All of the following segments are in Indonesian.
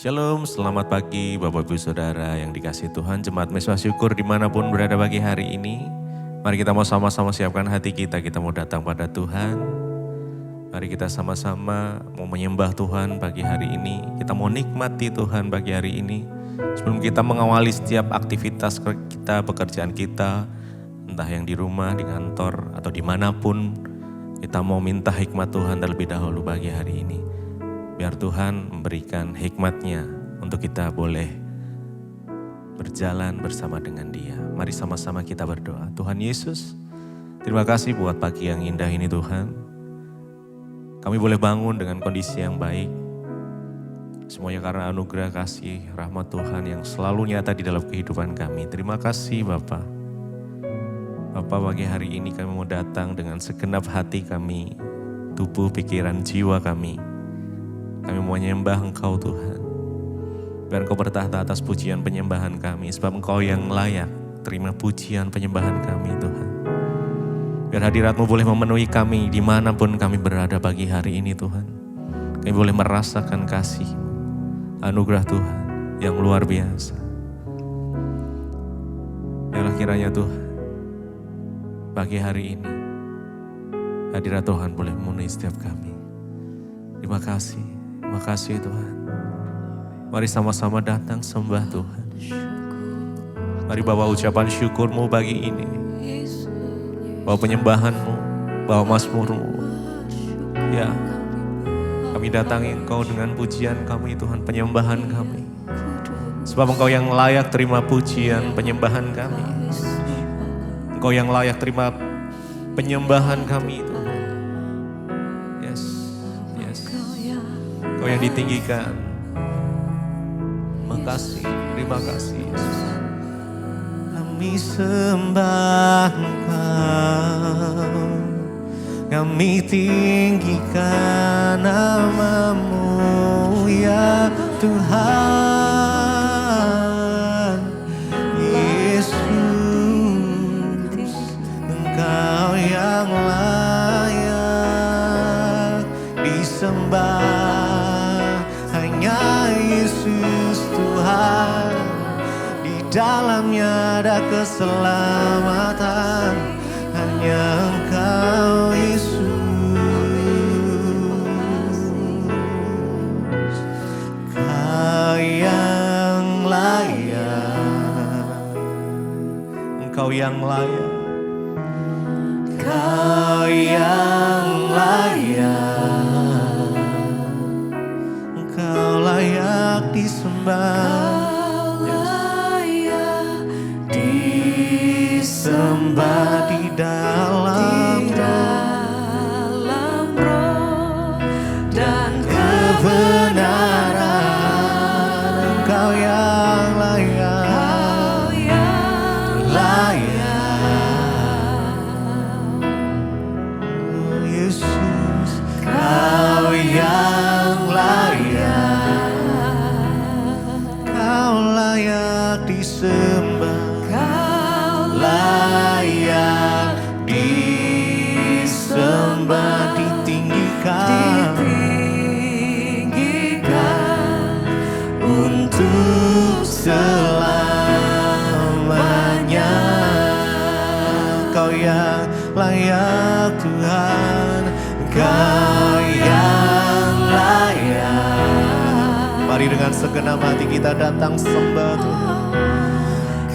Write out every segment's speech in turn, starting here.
Shalom, selamat pagi Bapak Ibu Saudara yang dikasihi Tuhan. Jemaat Mesbah Syukur dimanapun berada pagi hari ini. Mari kita mau sama-sama siapkan hati kita mau datang pada Tuhan. Mari kita sama-sama mau menyembah Tuhan pagi hari ini. Kita mau nikmati Tuhan pagi hari ini. Sebelum kita mengawali setiap aktivitas kita, pekerjaan kita, entah yang di rumah, di kantor, atau dimanapun, kita mau minta hikmat Tuhan terlebih dahulu pagi hari ini. Biar Tuhan memberikan hikmatnya untuk kita boleh berjalan bersama dengan Dia. Mari sama-sama kita berdoa. Tuhan Yesus, terima kasih buat pagi yang indah ini Tuhan. Kami boleh bangun dengan kondisi yang baik. Semuanya karena anugerah kasih rahmat Tuhan yang selalu nyata di dalam kehidupan kami. Terima kasih Bapak. Bapak, pagi hari ini kami mau datang dengan segenap hati kami, tubuh, pikiran, jiwa kami. Kami mau menyembah Engkau Tuhan. Biar Engkau bertahta atas pujian penyembahan kami. Sebab Engkau yang layak terima pujian penyembahan kami Tuhan. Biar hadirat-Mu boleh memenuhi kami dimanapun kami berada pagi hari ini Tuhan. Kami boleh merasakan kasih, anugerah Tuhan yang luar biasa. Biarlah kiranya Tuhan, pagi hari ini hadirat Tuhan boleh memenuhi setiap kami. Terima kasih Tuhan. Mari sama-sama datang sembah Tuhan. Mari bawa ucapan syukur-Mu pagi ini. Bawa penyembahan-Mu, bawa mazmur-Mu. Ya, kami datangi Engkau dengan pujian kami Tuhan, penyembahan kami. Sebab Engkau yang layak terima pujian penyembahan kami. Engkau yang layak terima penyembahan kami Tuhan. Engkau yang ditinggikan. Terima kasih Yesus. Kami sembah Engkau, kami tinggikan nama-Mu ya Tuhan Yesus. Engkau yang layak disembah, hanya Yesus Tuhan. Di dalamnya ada keselamatan, hanya Engkau Yesus. Kau yang layak, Engkau yang layak, Kau yang layak, Engkau layak disembah. Sembah di dalam roh dan kebenaran. Engkau yang layak, Yesus. Kau yang layak, Kau layak disembah, layak disembah, ditinggikan untuk selamanya. Kau yang layak Tuhan, Kau yang layak. Mari dengan segenap hati kita datang sembah Tuhan.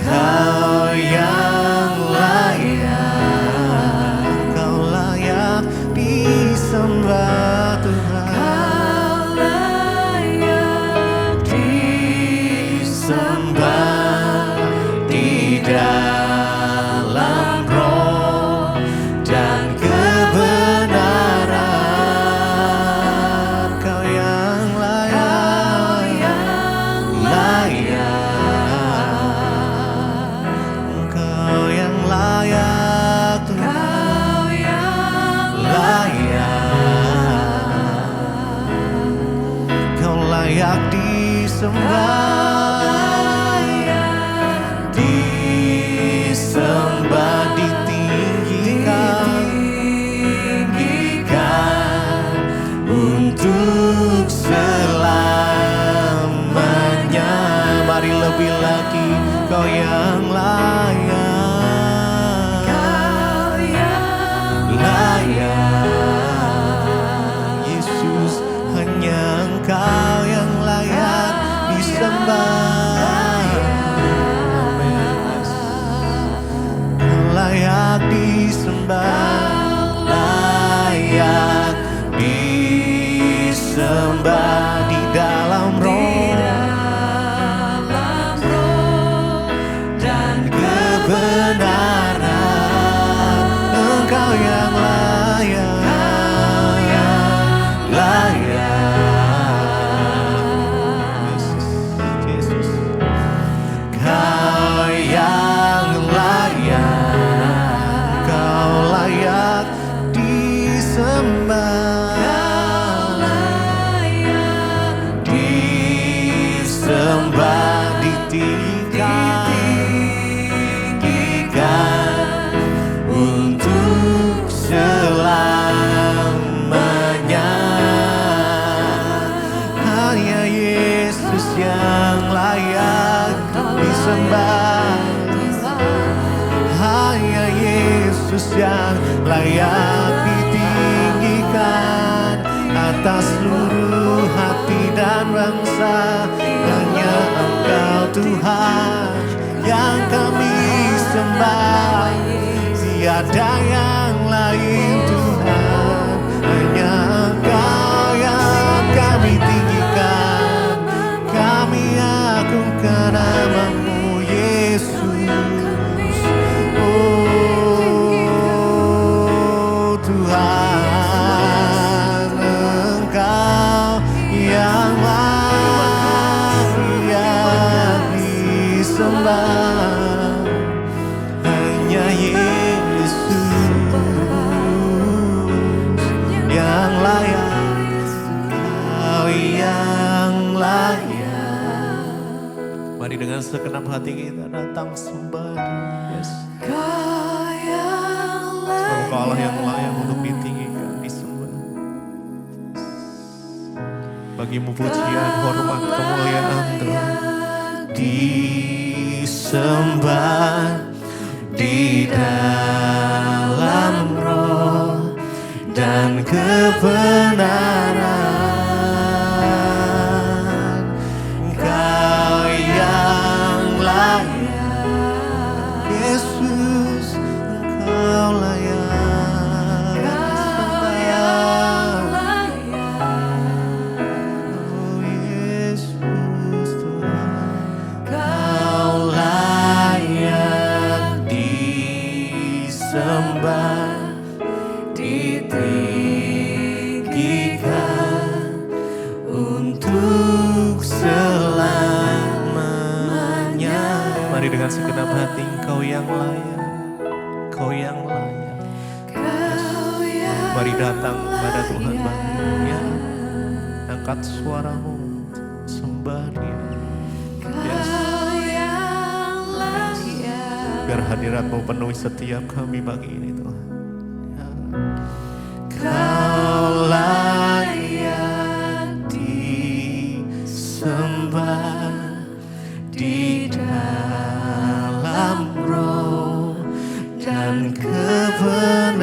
Kau yang layak, Kau layak disembah Tuhan. Kau layak disembah di dalam roh dan kebenaran. Kau yang layak, layak Tuhan, Kau layak disembah, disembah, ditinggikan untuk selamanya. Engkau yang layak disembah, layak disembah, layak disembah di dalam roh dan kebenaran. Engkau yang layak, Yesus, Kau yang layak, Kau layak disembah, disembah, ditinggikan untuk selamanya. Hanya Yesus yang layak disembah, hanya Yesus yang layak ditinggikan atas seluruh hati dan bangsa. Hanya Engkau Tuhan yang kami sembah, tiada yang lain Tuhan. Hanya Engkau yang kami tinggikan, kami agungkan nama-Mu Yesus. Oh Tuhan, Engkau yang layak disembah, hanya Yesus yang layak, Kau yang layak. Mari dengan segenap hati kita datang sembah Dia, Yesus. Engkau Allah yang layak untuk ditinggikan, disembah. Bagimu pujian, hormat, kemuliaan Tuhan. Disembah di dalam roh dan kebenaran. Engkau yang layak, Yesus, Engkau layak disembah. Oh Yesus Tuhan, Kau layak disembah, ditinggikan untuk selamanya. Mari dengan segenap hati, Engkau yang layak, Kau yang layak. Mari datang kepada Tuhan Bapa, ya. Angkat suaramu, sembah Dia. Yes. Biar hadirat-Mu penuhi setiap kami pagi ini Tuhan. Ya. Kau layak disembah di dalam roh dan kebenaran.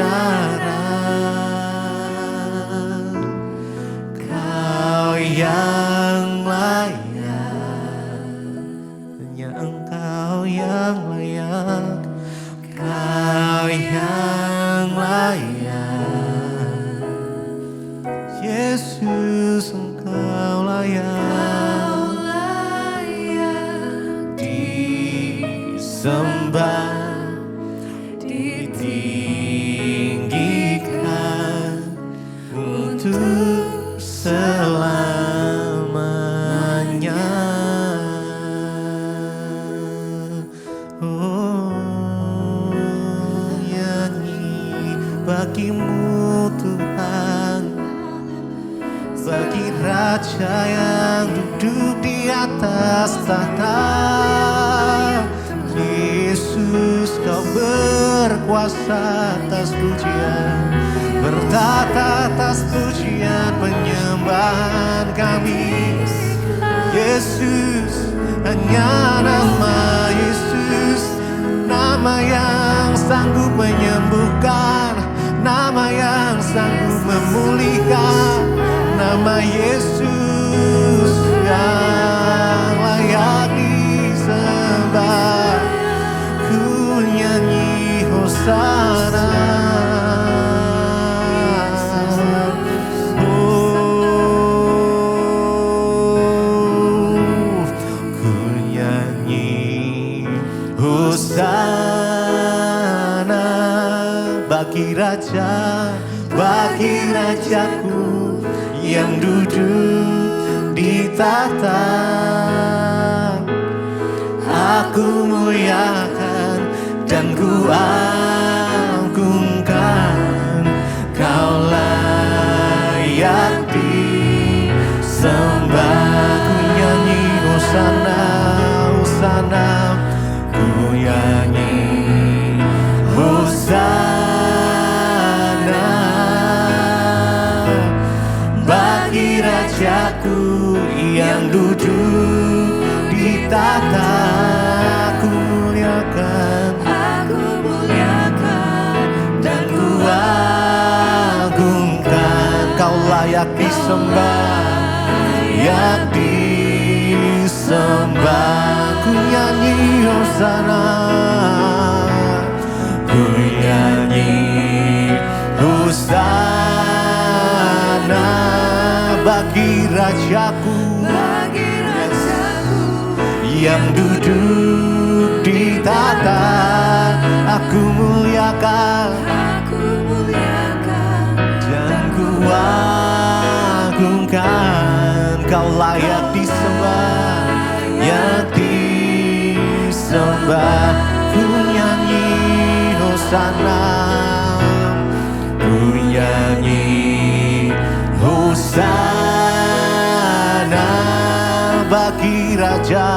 Kau yang layak, hanya Engkau yang layak, Kau yang layak. Yesus, Engkau layak disembah, ditinggikan untuk selamanya. Oh, nyanyi bagimu Tuhan, bagi Raja yang duduk di atas tahta. Yesus, Kau berkuasa atas pujian, bertata atas pujian penyembahan kami. Yesus, hanya nama Yesus, nama yang sanggup menyembuhkan, nama yang sanggup memulihkan. Nama Yesus, yang layak disembah. Ku nyanyi Hosana. Hosana bagi Raja, bagi Rajaku yang duduk di tahta. Aku muliakan dan ku agungkan, Kau layak disembah. Ku nyanyi Hosana, Hosana. Ku nyanyi Hosana bagi Rajaku yang duduk di tahta. Aku muliakan dan ku agungkan, Kau layak disembah, layak disembah. Ku nyanyi Hosana, ku nyanyi Hosana bagi Rajaku yang duduk di tahta. Aku muliakan dan ku agungkan, Kau layak disembah, layak disembah. Ku nyanyi Hosana, ku nyanyi Hosana bagi Raja,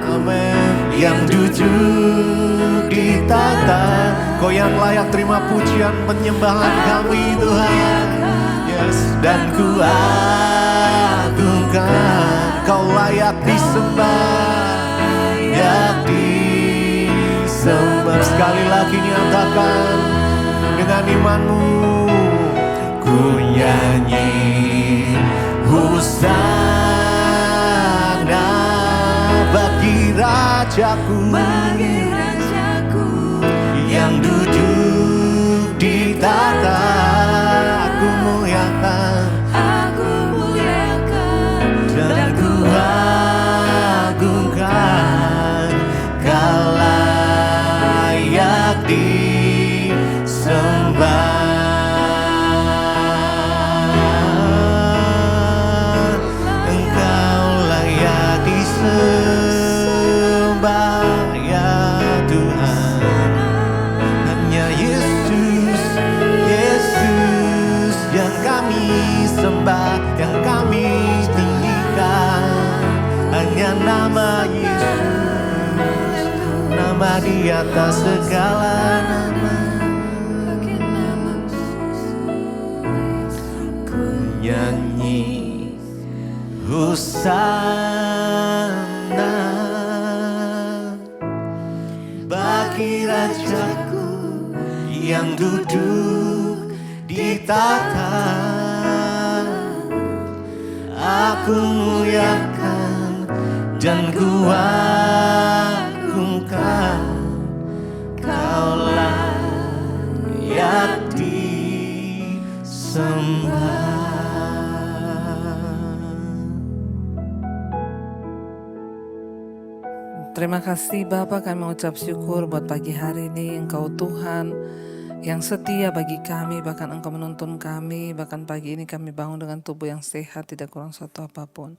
amin, yang duduk di tahta. Kau yang layak terima pujian penyembahan kami Tuhan. Yes, dan ku agungkan, Kau layak disembah, layak disembah. Sekali lagi nyatakan dengan imanmu. Ku nyanyi Hosana bagi Rajaku yang duduk di tahta. Aku muliakan dan ku agungkan, Kau layak disembah. Engkau layak disembah ya Tuhan. Hanya Yesus, Yesus yang kami sembah, yang kami tinggikan. Hanya nama Yesus, nama di atas segala nama. Ku nyanyi Hosana bagi Rajaku yang duduk di tahta. Aku muliakan dan ku agungkan, Kau layak disembah. Terima kasih Bapa, kami mengucap syukur buat pagi hari ini. Engkau Tuhan yang setia bagi kami, bahkan Engkau menuntun kami, bahkan pagi ini kami bangun dengan tubuh yang sehat, tidak kurang suatu apapun.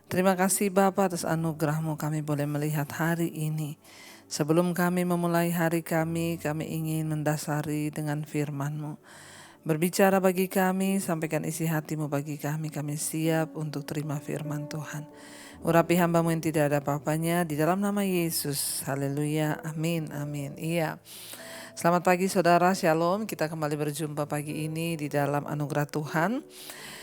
Terima kasih Bapa atas anugerah-Mu kami boleh melihat hari ini. Sebelum kami memulai hari kami ingin mendasari dengan firman-Mu. Berbicara bagi kami, sampaikan isi hati-Mu bagi kami siap untuk terima firman Tuhan. Urapi hamba-Mu yang tidak ada apa-apanya, di dalam nama Yesus. Haleluya, amin, amin. Iya. Selamat pagi saudara, shalom. Kita kembali berjumpa pagi ini di dalam anugerah Tuhan.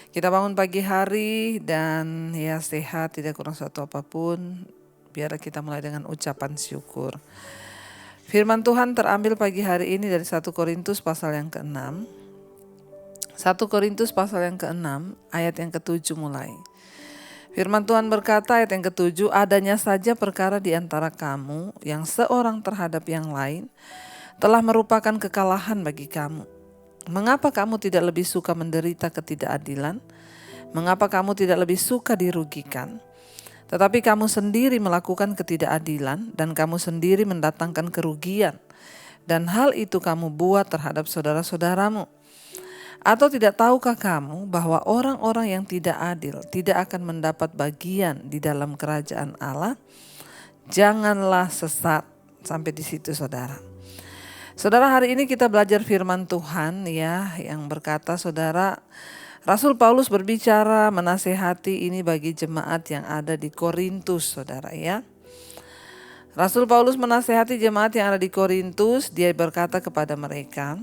Kita bangun pagi hari dan ya sehat, tidak kurang suatu apapun. Biar kita mulai dengan ucapan syukur. Firman Tuhan terambil pagi hari ini dari 1 Korintus pasal yang ke-6. 1 Korintus pasal yang ke-6 ayat yang ke-7 mulai. Firman Tuhan berkata ayat yang ke-7, adanya saja perkara di antara kamu yang seorang terhadap yang lain telah merupakan kekalahan bagi kamu. Mengapa kamu tidak lebih suka menderita ketidakadilan? Mengapa kamu tidak lebih suka dirugikan? Tetapi kamu sendiri melakukan ketidakadilan dan kamu sendiri mendatangkan kerugian. Dan hal itu kamu buat terhadap saudara-saudaramu. Atau tidak tahukah kamu bahwa orang-orang yang tidak adil tidak akan mendapat bagian di dalam kerajaan Allah? Janganlah sesat. Sampai di situ saudara. Saudara, hari ini kita belajar firman Tuhan ya, yang berkata saudara, Rasul Paulus berbicara menasehati ini bagi jemaat yang ada di Korintus saudara ya. Rasul Paulus menasehati jemaat yang ada di Korintus, dia berkata kepada mereka,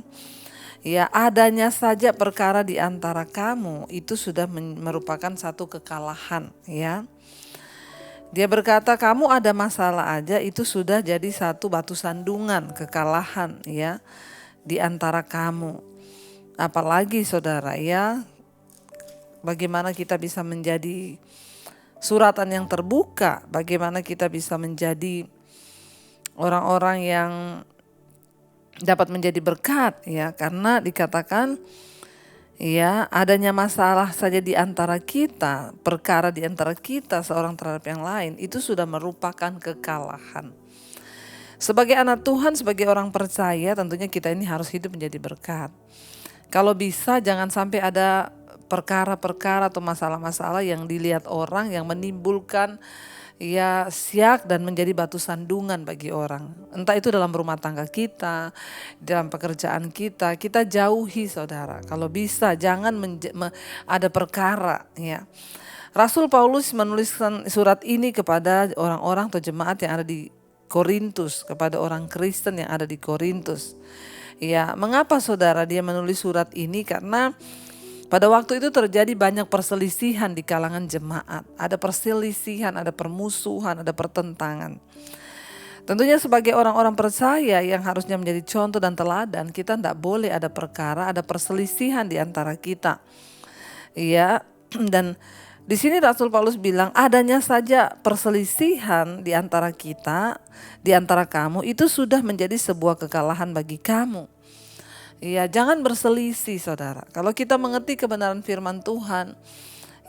ya, adanya saja perkara di antara kamu itu sudah merupakan satu kekalahan ya. Dia berkata kamu ada masalah aja itu sudah jadi satu batu sandungan, kekalahan ya di antara kamu. Apalagi saudara ya, bagaimana kita bisa menjadi suratan yang terbuka, bagaimana kita bisa menjadi orang-orang yang dapat menjadi berkat ya, karena dikatakan ya adanya masalah saja di antara kita, perkara di antara kita seorang terhadap yang lain itu sudah merupakan kekalahan. Sebagai anak Tuhan, sebagai orang percaya tentunya kita ini harus hidup menjadi berkat. Kalau bisa jangan sampai ada perkara-perkara atau masalah-masalah yang dilihat orang yang menimbulkan ya siak dan menjadi batu sandungan bagi orang. Entah itu dalam rumah tangga kita, dalam pekerjaan kita, kita jauhi saudara. Kalau bisa jangan ada perkara ya. Rasul Paulus menuliskan surat ini kepada orang-orang atau jemaat yang ada di Korintus, kepada orang Kristen yang ada di Korintus. Ya, mengapa saudara dia menulis surat ini? Karena pada waktu itu terjadi banyak perselisihan di kalangan jemaat. Ada perselisihan, ada permusuhan, ada pertentangan. Tentunya sebagai orang-orang percaya yang harusnya menjadi contoh dan teladan, kita tidak boleh ada perkara, ada perselisihan di antara kita. Iya, dan di sini Rasul Paulus bilang adanya saja perselisihan di antara kita, di antara kamu, itu sudah menjadi sebuah kekalahan bagi kamu. Ya, jangan berselisih saudara. Kalau kita mengerti kebenaran firman Tuhan,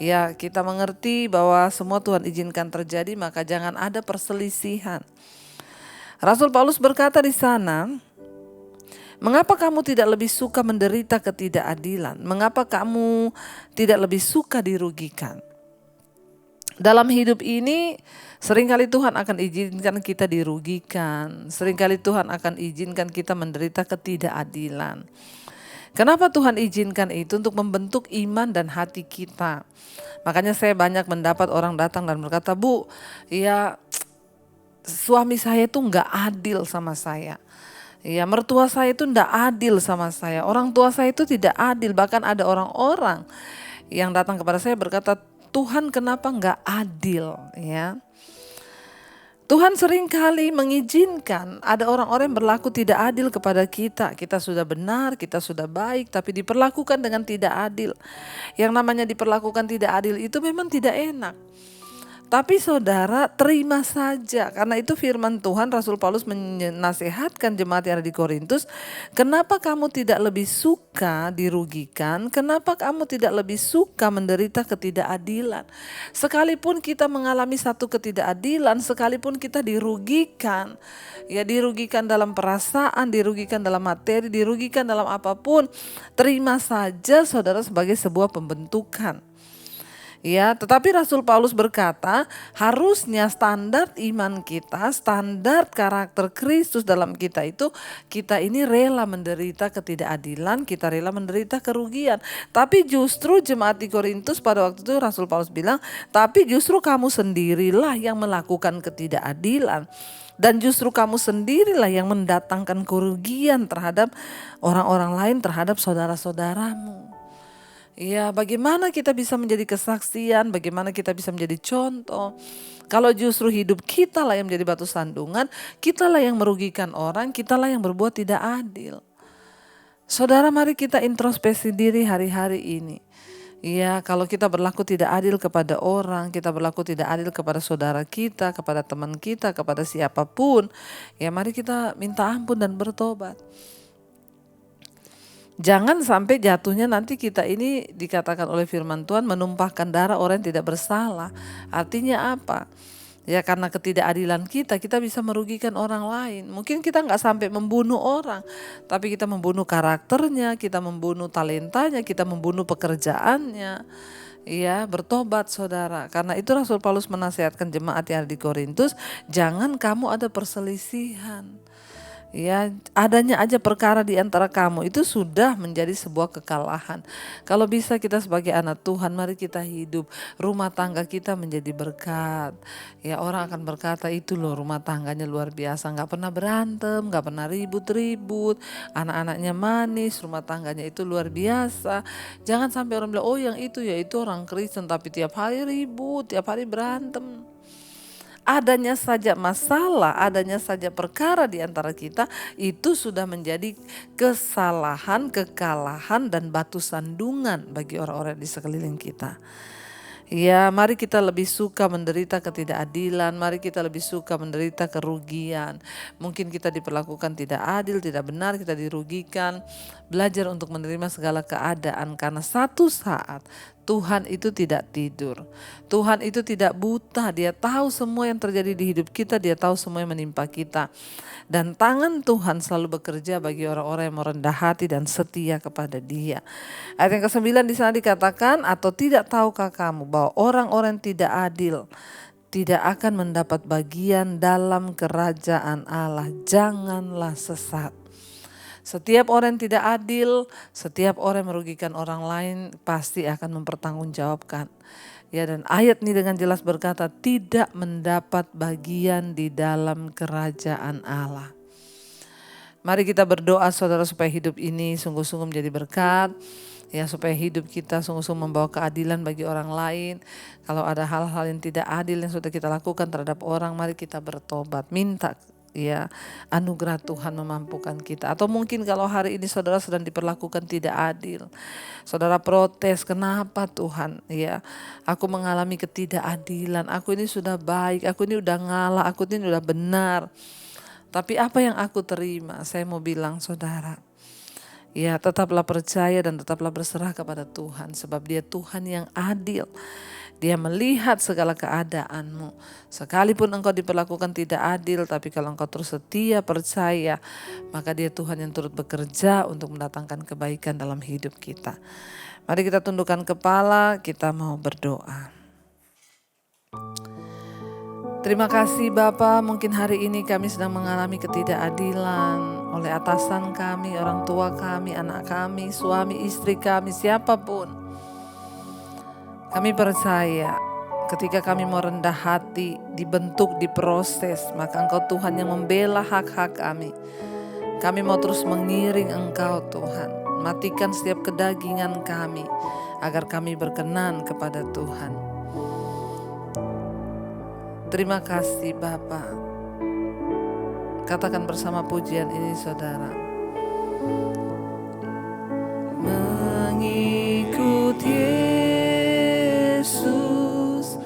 ya kita mengerti bahwa semua Tuhan izinkan terjadi, maka jangan ada perselisihan. Rasul Paulus berkata di sana, mengapa kamu tidak lebih suka menderita ketidakadilan? Mengapa kamu tidak lebih suka dirugikan? Dalam hidup ini seringkali Tuhan akan izinkan kita dirugikan. Seringkali Tuhan akan izinkan kita menderita ketidakadilan. Kenapa Tuhan izinkan itu? Untuk membentuk iman dan hati kita. Makanya saya banyak mendapat orang datang dan berkata, Bu, ya suami saya itu gak adil sama saya. Ya, mertua saya itu tidak adil sama saya. Orang tua saya itu tidak adil. Bahkan ada orang-orang yang datang kepada saya berkata, Tuhan kenapa enggak adil ya? Tuhan seringkali mengizinkan ada orang-orang yang berlaku tidak adil kepada kita. Kita sudah benar, kita sudah baik, tapi diperlakukan dengan tidak adil. Yang namanya diperlakukan tidak adil itu memang tidak enak. Tapi saudara terima saja, karena itu firman Tuhan. Rasul Paulus menasihatkan jemaat yang ada di Korintus, kenapa kamu tidak lebih suka dirugikan, kenapa kamu tidak lebih suka menderita ketidakadilan. Sekalipun kita mengalami satu ketidakadilan, sekalipun kita dirugikan, ya dirugikan dalam perasaan, dirugikan dalam materi, dirugikan dalam apapun, terima saja saudara sebagai sebuah pembentukan. Ya, tetapi Rasul Paulus berkata, harusnya standar iman kita, standar karakter Kristus dalam kita itu, kita ini rela menderita ketidakadilan, kita rela menderita kerugian. Tapi justru jemaat di Korintus pada waktu itu Rasul Paulus bilang, tapi justru kamu sendirilah yang melakukan ketidakadilan. Dan justru kamu sendirilah yang mendatangkan kerugian terhadap orang-orang lain, terhadap saudara-saudaramu. Ya, bagaimana kita bisa menjadi kesaksian, bagaimana kita bisa menjadi contoh. Kalau justru hidup kita lah yang menjadi batu sandungan, kita lah yang merugikan orang, kita lah yang berbuat tidak adil. Saudara, mari kita introspeksi diri hari-hari ini. Ya, kalau kita berlaku tidak adil kepada orang, kita berlaku tidak adil kepada saudara kita, kepada teman kita, kepada siapapun, ya mari kita minta ampun dan bertobat. Jangan sampai jatuhnya nanti kita ini dikatakan oleh firman Tuhan menumpahkan darah orang yang tidak bersalah. Artinya apa? Ya karena ketidakadilan kita bisa merugikan orang lain. Mungkin kita nggak sampai membunuh orang, tapi kita membunuh karakternya, kita membunuh talentanya, kita membunuh pekerjaannya. Ya, bertobat saudara. Karena itu Rasul Paulus menasihatkan jemaat yang ada di Korintus, jangan kamu ada perselisihan. Ya, adanya aja perkara di antara kamu itu sudah menjadi sebuah kekalahan. Kalau bisa kita sebagai anak Tuhan, mari kita hidup. Rumah tangga kita menjadi berkat. Ya, orang akan berkata itu loh rumah tangganya luar biasa. Gak pernah berantem, gak pernah ribut-ribut. Anak-anaknya manis, rumah tangganya itu luar biasa. Jangan sampai orang bilang, oh yang itu ya itu orang Kristen tapi tiap hari ribut, tiap hari berantem. Adanya saja masalah, adanya saja perkara di antara kita itu sudah menjadi kesalahan, kekalahan dan batu sandungan bagi orang-orang di sekeliling kita. Ya, mari kita lebih suka menderita ketidakadilan, mari kita lebih suka menderita kerugian. Mungkin kita diperlakukan tidak adil, tidak benar, kita dirugikan. Belajar untuk menerima segala keadaan karena satu saat Tuhan itu tidak tidur. Tuhan itu tidak buta, Dia tahu semua yang terjadi di hidup kita, Dia tahu semua yang menimpa kita. Dan tangan Tuhan selalu bekerja bagi orang-orang yang merendah hati dan setia kepada Dia. Ayat yang ke-9 di sana dikatakan, atau tidak tahukah kamu bahwa orang-orang tidak adil tidak akan mendapat bagian dalam kerajaan Allah. Janganlah sesat. Setiap orang yang tidak adil, setiap orang yang merugikan orang lain pasti akan mempertanggungjawabkan. Ya, dan ayat ini dengan jelas berkata tidak mendapat bagian di dalam kerajaan Allah. Mari kita berdoa saudara supaya hidup ini sungguh-sungguh menjadi berkat. Ya, supaya hidup kita sungguh-sungguh membawa keadilan bagi orang lain. Kalau ada hal-hal yang tidak adil yang sudah kita lakukan terhadap orang, mari kita bertobat, minta ya anugerah Tuhan memampukan kita. Atau mungkin kalau hari ini saudara sedang diperlakukan tidak adil, saudara protes, kenapa Tuhan ya aku mengalami ketidakadilan, aku ini sudah baik, aku ini udah ngalah, aku ini udah benar, tapi apa yang aku terima? Saya mau bilang saudara, ya tetaplah percaya dan tetaplah berserah kepada Tuhan, sebab Dia Tuhan yang adil. Dia melihat segala keadaanmu. Sekalipun engkau diperlakukan tidak adil, tapi kalau engkau terus setia, percaya, maka Dia Tuhan yang turut bekerja untuk mendatangkan kebaikan dalam hidup kita. Mari kita tundukkan kepala, kita mau berdoa. Terima kasih Bapa, mungkin hari ini kami sedang mengalami ketidakadilan oleh atasan kami, orang tua kami, anak kami, suami, istri kami, siapapun. Kami percaya ketika kami mau rendah hati, dibentuk, diproses, maka Engkau Tuhan yang membela hak-hak kami. Kami mau terus mengiring Engkau Tuhan. Matikan setiap kedagingan kami agar kami berkenan kepada Tuhan. Terima kasih Bapa. Katakan bersama pujian ini saudara. Mengikut Yesus,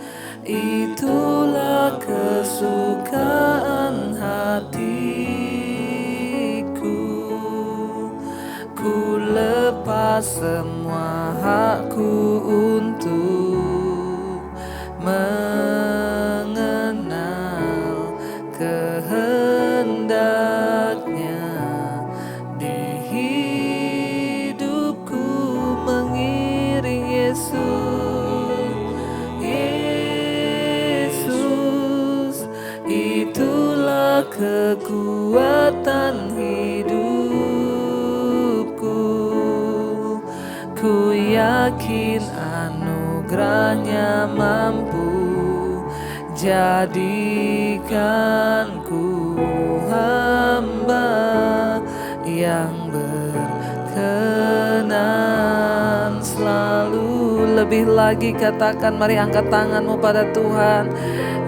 itulah kesukaan hatiku. Ku lepas semua hakku untuk mengenal kehendaknya di hidupku, mengiring Yesus, itulah kekuatan hidupku. Ku yakin anugerahnya mampu jadikanku hamba yang berkenan selalu. Lebih lagi katakan, mari angkat tanganmu pada Tuhan.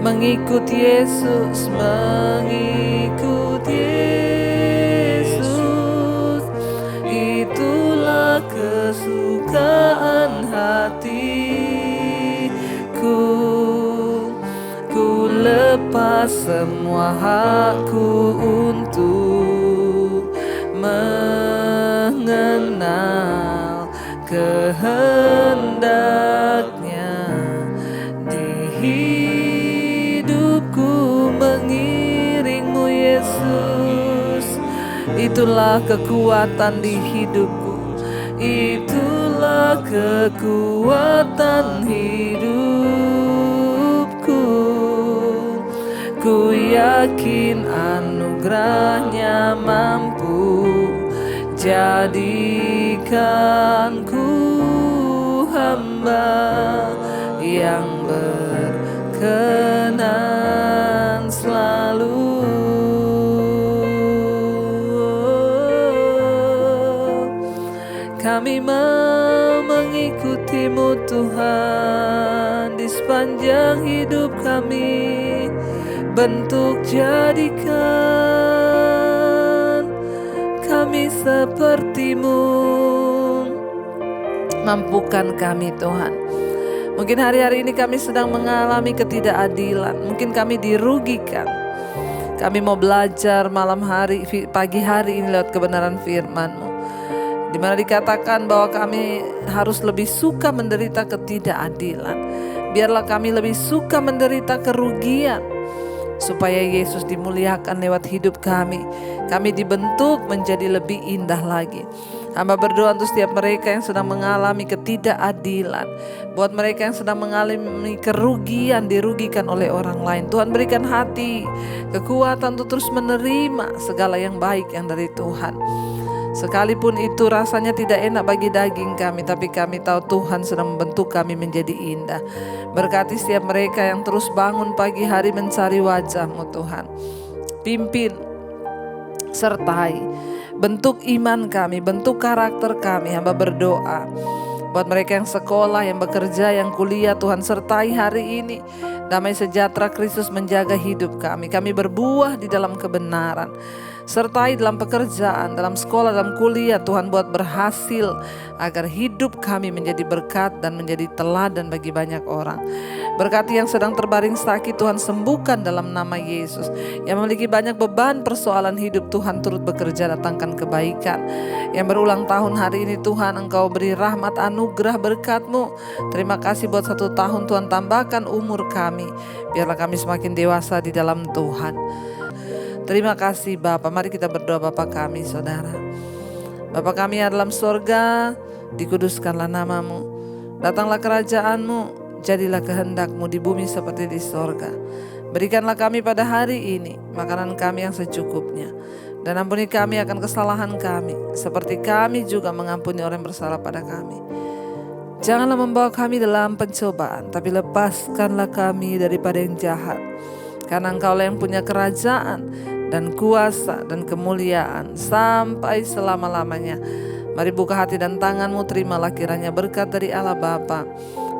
Mengikut Yesus, mengikut Yesus, kesukaan hatiku. Ku lepas semua hakku untuk mengenal kehendaknya di hidupku. Mengiringmu Yesus, itulah kekuatan di hidupku, itulah kekuatan hidupku. Ku yakin anugerahnya mampu jadikanku hamba yang berkenan selalu. Kami mau mengikutimu Tuhan di sepanjang hidup kami. Bentuk jadikan kami sepertimu. Mampukan kami Tuhan. Mungkin hari-hari ini kami sedang mengalami ketidakadilan. Mungkin kami dirugikan. Kami mau belajar pagi hari ini lewat kebenaran firman-Mu, di mana dikatakan bahwa kami harus lebih suka menderita ketidakadilan. Biarlah kami lebih suka menderita kerugian, supaya Yesus dimuliakan lewat hidup kami. Kami dibentuk menjadi lebih indah lagi. Hamba berdoa untuk setiap mereka yang sedang mengalami ketidakadilan, buat mereka yang sedang mengalami kerugian, dirugikan oleh orang lain. Tuhan berikan hati, kekuatan untuk terus menerima segala yang baik yang dari Tuhan. Sekalipun itu rasanya tidak enak bagi daging kami, tapi kami tahu Tuhan sedang membentuk kami menjadi indah. Berkati setiap mereka yang terus bangun pagi hari mencari wajah-Mu Tuhan. Pimpin, sertai, bentuk iman kami, bentuk karakter kami. Hamba berdoa buat mereka yang sekolah, yang bekerja, yang kuliah, Tuhan sertai hari ini. Damai sejahtera Kristus menjaga hidup kami. Kami berbuah di dalam kebenaran. Sertai dalam pekerjaan, dalam sekolah, dalam kuliah, Tuhan buat berhasil agar hidup kami menjadi berkat dan menjadi teladan bagi banyak orang. Berkati yang sedang terbaring sakit, Tuhan sembuhkan dalam nama Yesus. Yang memiliki banyak beban persoalan hidup, Tuhan turut bekerja datangkan kebaikan. Yang berulang tahun hari ini, Tuhan Engkau beri rahmat, anugerah, berkat-Mu. Terima kasih buat 1 tahun, Tuhan tambahkan umur kami. Biarlah kami semakin dewasa di dalam Tuhan. Terima kasih Bapa. Mari kita berdoa. Bapa kami, Saudara. Bapa kami yang dalam sorga, dikuduskanlah nama-Mu. Datanglah kerajaan-Mu, jadilah kehendak-Mu di bumi seperti di sorga. Berikanlah kami pada hari ini makanan kami yang secukupnya. Dan ampuni kami akan kesalahan kami, seperti kami juga mengampuni orang yang bersalah pada kami. Janganlah membawa kami dalam pencobaan, tapi lepaskanlah kami daripada yang jahat. Karena Engkaulah yang punya kerajaan dan kuasa dan kemuliaan sampai selama-lamanya. Mari buka hati dan tangan-Mu, terimalah kiranya berkat dari Allah Bapa,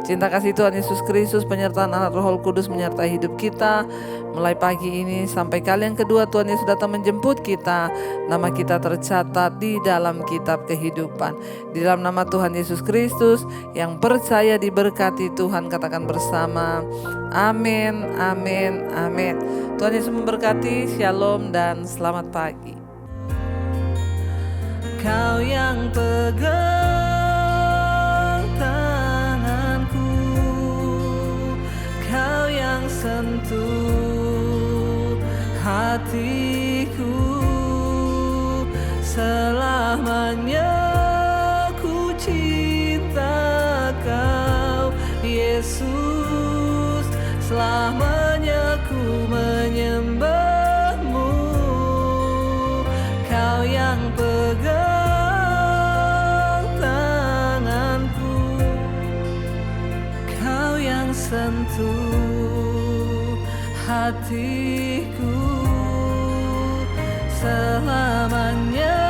cinta kasih Tuhan Yesus Kristus, penyertaan Allah Roh Kudus menyertai hidup kita mulai pagi ini sampai kali yang kedua Tuhan Yesus datang menjemput kita. Nama kita tercatat di dalam kitab kehidupan. Di dalam nama Tuhan Yesus Kristus, yang percaya diberkati Tuhan katakan bersama, amin, amin, amin. Tuhan Yesus memberkati. Shalom dan selamat pagi. Kau yang pegang tanganku, Kau yang sentuh hatiku, selamanya ku cinta Kau Yesus, selamanya ku menyembah-Mu. Kau yang pegang tanganku, Kau yang sentuh hatiku, selamanya